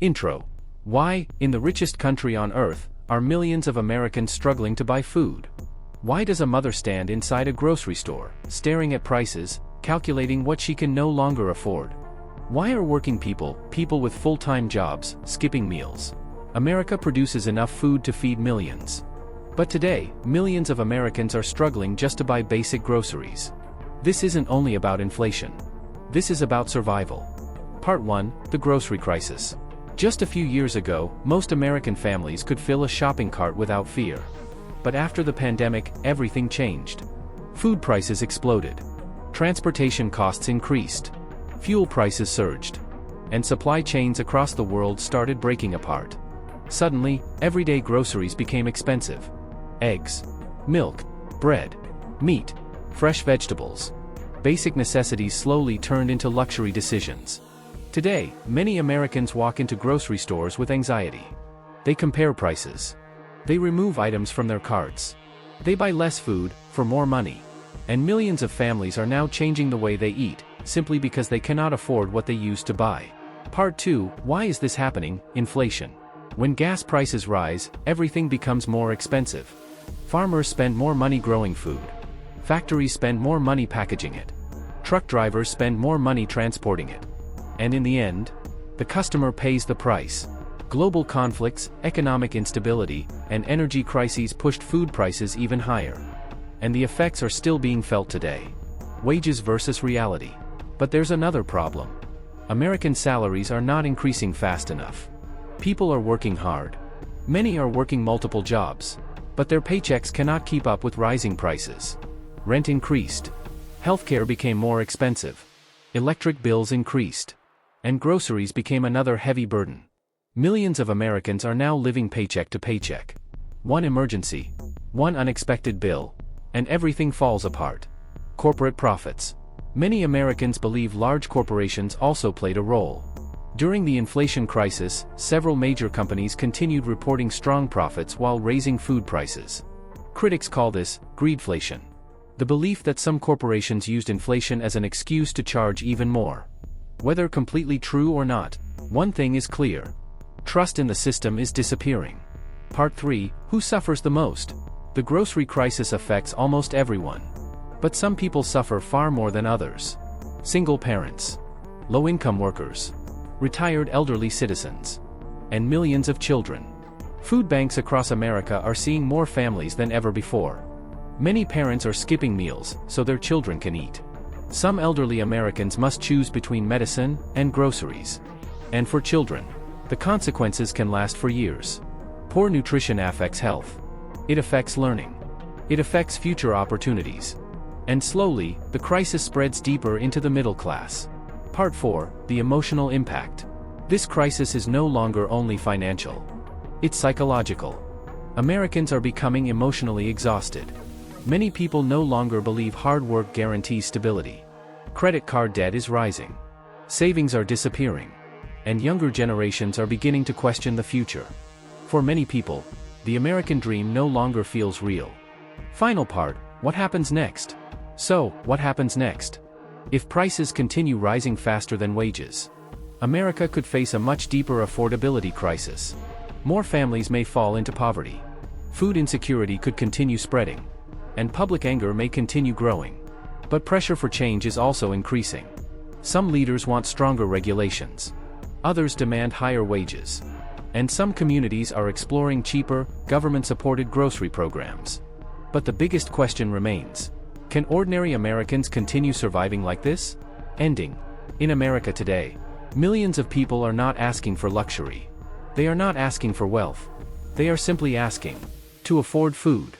Intro. Why, in the richest country on earth, are millions of Americans struggling to buy food? Why does a mother stand inside a grocery store, staring at prices, calculating what she can no longer afford? Why are working people with full-time jobs, skipping meals? America produces enough food to feed millions. But today, millions of Americans are struggling just to buy basic groceries. This isn't only about inflation. This is about survival. Part 1, the grocery crisis. Just a few years ago, most American families could fill a shopping cart without fear. But after the pandemic, everything changed. Food prices exploded. Transportation costs increased. Fuel prices surged. And supply chains across the world started breaking apart. Suddenly, everyday groceries became expensive. Eggs, milk, bread, meat, fresh vegetables. Basic necessities slowly turned into luxury decisions. Today, many Americans walk into grocery stores with anxiety. They compare prices. They remove items from their carts. They buy less food, for more money. And millions of families are now changing the way they eat, simply because they cannot afford what they used to buy. Part 2, why is this happening? Inflation. When gas prices rise, everything becomes more expensive. Farmers spend more money growing food. Factories spend more money packaging it. Truck drivers spend more money transporting it. And in the end, the customer pays the price. Global conflicts, economic instability, and energy crises pushed food prices even higher. And the effects are still being felt today. Wages versus reality. But there's another problem. American salaries are not increasing fast enough. People are working hard. Many are working multiple jobs. But their paychecks cannot keep up with rising prices. Rent increased. Healthcare became more expensive. Electric bills increased. And groceries became another heavy burden. Millions of Americans are now living paycheck to paycheck. One emergency, one unexpected bill, and everything falls apart. Corporate profits. Many Americans believe large corporations also played a role. During the inflation crisis, several major companies continued reporting strong profits while raising food prices. Critics call this greedflation. The belief that some corporations used inflation as an excuse to charge even more. Whether completely true or not, one thing is clear. Trust in the system is disappearing. Part 3, who suffers the most? The grocery crisis affects almost everyone. But some people suffer far more than others. Single parents, low-income workers, retired elderly citizens, and millions of children. Food banks across America are seeing more families than ever before. Many parents are skipping meals so their children can eat. Some elderly Americans must choose between medicine and groceries. And for children, the consequences can last for years. Poor nutrition affects health. It affects learning. It affects future opportunities. And slowly, the crisis spreads deeper into the middle class. Part 4, the emotional impact. This crisis is no longer only financial. It's psychological. Americans are becoming emotionally exhausted. Many people no longer believe hard work guarantees stability. Credit card debt is rising. Savings are disappearing. And younger generations are beginning to question the future. For many people, the American dream no longer feels real. Final part, what happens next? So, what happens next? If prices continue rising faster than wages, America could face a much deeper affordability crisis. More families may fall into poverty. Food insecurity could continue spreading. And public anger may continue growing. But pressure for change is also increasing. Some leaders want stronger regulations. Others demand higher wages. And some communities are exploring cheaper, government-supported grocery programs. But the biggest question remains. Can ordinary Americans continue surviving like this? Ending. In America today, millions of people are not asking for luxury. They are not asking for wealth. They are simply asking to afford food.